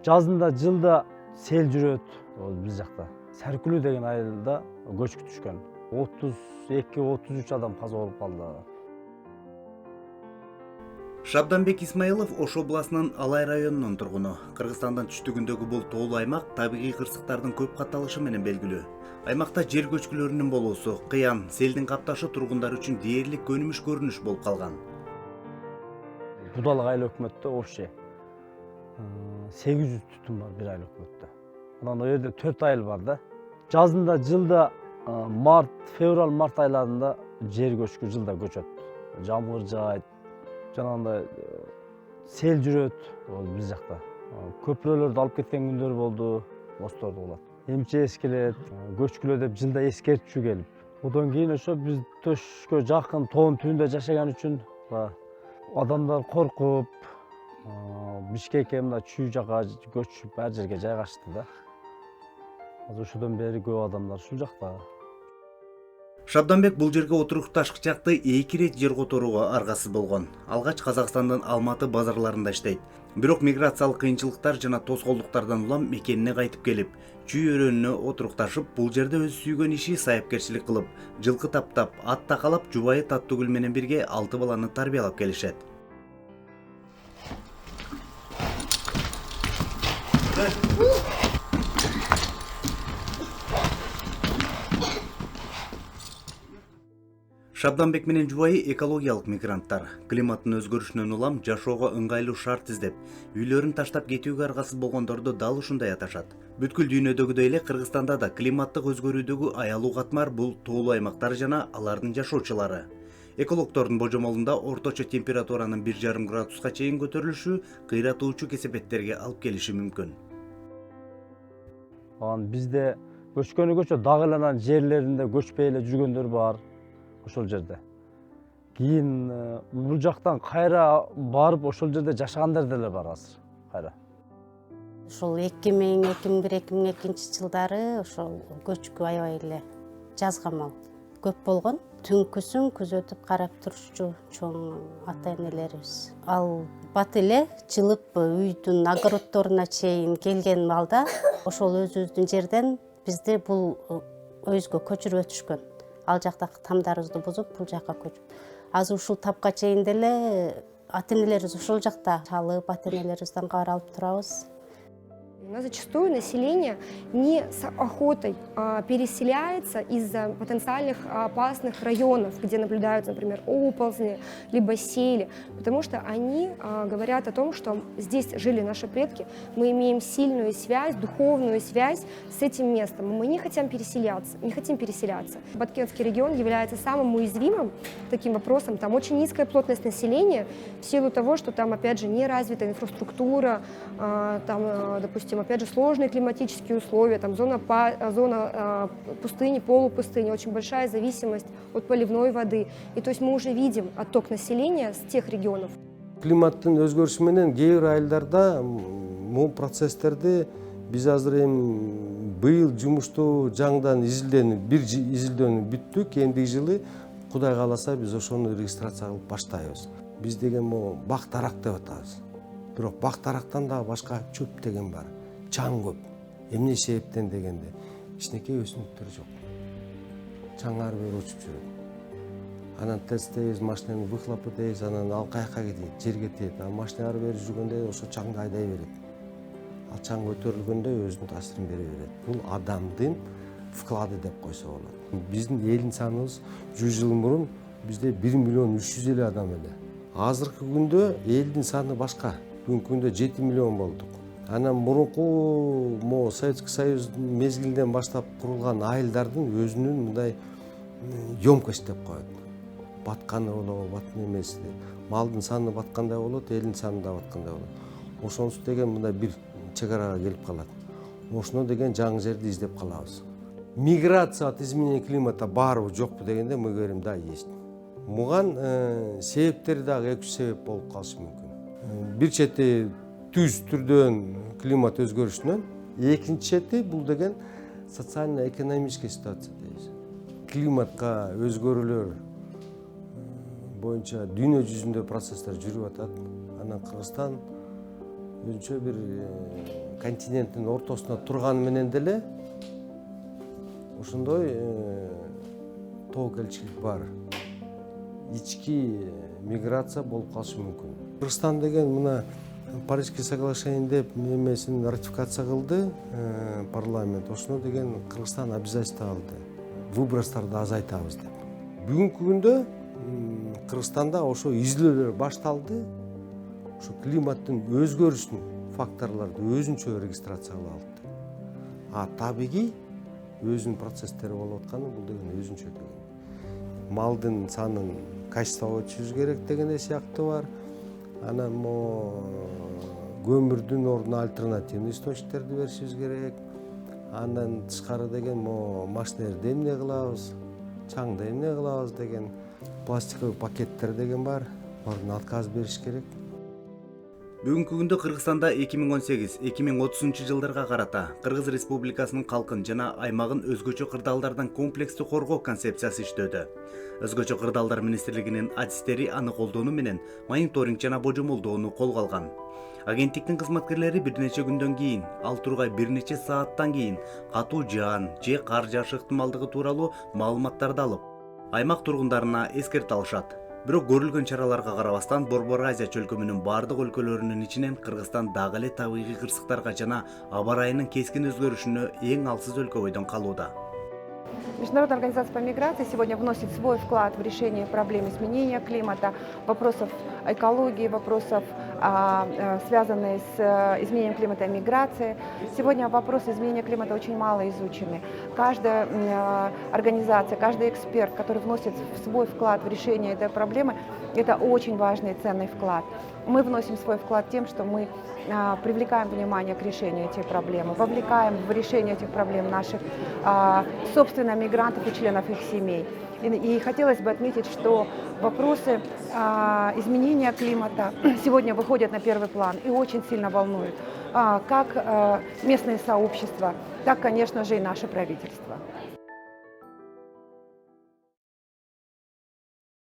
Жазында жылда сел жүрөт биз жакта. Саркүлүү деген айылда көчкү түшкөн. 32-33 адам каза болуп калды. Шабданбек Исмаилов Ош областынын Алай районунун тургуну. Кыргызстандын түштүгүндөгү бул тоолуу аймак табигый кырсыктардын көп катталышы менен белгилүү. Аймакта жер көчкүлөрүнүн болуусу, кыян, селдин капташы тургундар үчүн дээрлик көнүмүш көрүнүш болуп калган. Будалык айыл өкмөттө вообще 800 түтүн бар бир айыл өкмөттө. Анан ал жерде 4 айыл бар да. Жазында жылда февраль-март айларында жер көчкү жылда көчөт. Жамгыр жаайт, жанагындай сел жүрөт биз жакта. Көпүрөлөрдү алып кеткен күндөр болду, мостторду кылат. МЧС келет, көчкүлө деп жылда эскертүүчү келип. Одан кийин ошо биз төшкө жакын тоонун түбүндө жашаган үчүн адамдар коркуп, Бишкекке мына чүй жака көчүп ар жерге жайгашты да. Азыр ошодон бери көп адамдар ушул жакта. Шабданбек бул жерге отурукташ кычакты 2 ирет жер которууга аргасыз болгон. Алгач Казакстандын Алматы базарларында иштейт. Бирок миграциялык кыйынчылыктар жана тоскоолдуктардан улам мекенине кайтып келип, чүй өрөөнүнө отурукташып, бул жерде өзү сүйгөн иши сайыпкерчилик кылып, жылкы таптап, ат такалап, жубайы Таттыгүл менен бирге 6 баланы тарбиялап келишет. Шабданбек менен жубайы экологиялык мигранттар. Климаттын өзгөрүшүнөн улам жашоого ыңгайлуу шарт издеп, үйлөрүн таштап кетүүгө аргасыз болгондорду дал ушундай аташат. Бүткүл дүйнөдөгүдөй эле Кыргызстанда да климаттык өзгөрүүдөгү аялуу катмар бул тоолуу аймактар жана алардын жашоочулары. Экологдордун божомолунда орточо температуранын 1,5 градуска чейин көтөрүлүшү кыйратуучу кесепеттерге алып келиши мүмкүн. Бизде көчкөнү көчөт, дагы эле анан жерлеринде көчпөй эле жүргөндөр бар. Ошол жерде. Кийин бул жактан кайра барып ошол жерде жашагандар деле бар азыр. Кайра. Ошол 2000, 2001, 2002 жылдары ошол көчкү аябай эле жазгамал көп болгон. Түнкүсүн күзөтүп карап турушчу чоң ата энелерибиз. Ал бат эле жылып үйдүн огороддоруна чейин келген балда ошол өзүбүздүн жерден бизди бул өйүзгө көчүрүп өтүшкөн. Ал жактагы тамдарыбызды бузуп, бул жакка көчүп. Азыр ушул тапка чейин деле ата энелерибиз ошол жакта чалып, ата энелерибизден кабар алып турабыз. У нас зачастую население не с охотой переселяется из-за потенциальных опасных районов, где наблюдаются, например, оползни, либо сели, потому что они говорят о том, что здесь жили наши предки, мы имеем сильную связь, духовную связь с этим местом, мы не хотим переселяться. Баткенский регион является самым уязвимым таким вопросом, там очень низкая плотность населения, в силу того, что там, опять же, не развита инфраструктура, там, допустим, опять же, сложные климатические условия, там зона пустыни, полупустыни, очень большая зависимость от поливной воды. И то есть мы уже видим отток населения с тех регионов. Климаттын өзгөрүшү менен кээ бир айылдарда могу процесстерди биз азыр эми быйыл жумушту жаңыдан бир изилдөөнү бүттүк. Эндиги жылы Кудай кааласа биз ошону регистрация кылып баштайбыз. Биз деген могу бак дарак деп атабыз. Бирок бак дарактан дагы башка чөп деген бар. Чаң көп. Эмне себептен дегенде кичинекей өсүмдүктөр жок. Чаң ары бери учуп жүрөт. Анан тестейбиз, машинаны выхлопы дейбиз, анан ал каяка кетет, жерге тиет. Машина ары бери жүргөндө ошо чаңды айдай берет. Ал чаң көтөрүлгөндө өзүнүн таасирин бере берет. Бул адамдын вклады деп койсо болот. Биздин элдин саныбыз 100 жыл мурун бизде 1 миллион 350 адам эле. Азыркы күндө элдин саны башка. Бүгүнкү күндө 7 миллион болдук. Анан мурунку Советский Союздун мезгилинен баштап курулган айылдардын өзүнүн мындай емкость деп коет. Батканы болобу, батын эмеси. Малдын саны баткандай болот, элдин саны да баткандай болот. Ошонусу деген мындай бир чек арага келип калат. Ошоно деген жаңы жерди издеп калабыз. Миграция от изменения климата барбы жокпу дегенде мы говорим, да, есть. Муган себептери дагы 2 себеп болуп калышы мүмкүн. Бир чети түз түрдөн климат өзгөрүшүнөн, экинчи чети бул деген социально-экономический ситуация дейбиз. Климатка өзгөрүүлөр боюнча дүйнө жүзүндө процесстер жүрүп атат. Анан Кыргызстан өзүнчө бир континенттин ортосуна турганы менен деле ошондой тобокелчилик бар. Ички миграция болуп калышы мүмкүн. Кыргызстан деген мына Парижский соглашение деп немесин ратификация кылды парламент. Ошоно деген Кыргызстан обязательство алды. Выбростарды азайтабыз деп. Бүгүнкү күндө Кыргызстанда ошо изилдөөлөр башталды. Ошо климаттын өзгөрүшүнүн факторлорду өзүнчө регистрациялап алды. А табигый өзүнүн процесстери болуп атканы бул деген өзүнчө деген. Малдын санын качестволоо өтүшүбүз керек деген сыяктуу бар. Анан көмүрдүн ордуна альтернативный источниктерди беришибиз керек. Андан тышкары деген машиналарды эмне кылабыз, чаңды эмне кылабыз деген пластиковый пакеттер деген бар. Алардан отказ бериш керек. Бүгүнкү күндө Кыргызстанда 2018-2030 жылдарга карата Кыргыз Республикасынын калкын жана аймагын өзгөчө кырдаалдардан комплекстүү коргоо концепциясы иштөөдө. Өзгөчө кырдаалдар министрлигинин адистери аны колдонуу менен мониторинг жана божомолдоону колго алган. Агенттиктин кызматкерлери бир нече күндөн кийин, ал тургай бир нече сааттан кийин катуу жаан же кар жаашы ыктымалдыгы тууралуу маалыматтарды алып, аймак тургундарына эскерте алышат. Бирок көрүлгөн чараларга карабастан Борбор Азия чөлкөмүнүн бардык өлкөлөрүнүн ичинен Кыргызстан дагы эле табигый кырсыктарга жана аба ырайынын кескин өзгөрүшүнө эң алсыз өлкө бойдон калууда. Международная организация по миграции сегодня вносит свой вклад в решение проблем изменения климата, вопросов экологии, вопросов, связанных с изменением климата и миграцией. Сегодня вопросы изменения климата очень мало изучены. Каждая организация, каждый эксперт, который вносит свой вклад в решение этой проблемы, это очень важный и ценный вклад. Мы вносим свой вклад тем, что мы привлекаем внимание к решению этих проблем, вовлекаем в решение этих проблем наших собственно мигрантов и членов их семей. И хотелось бы отметить, что вопросы изменения климата сегодня выходят на первый план и очень сильно волнуют как местные сообщества, так, конечно же, и наше правительство.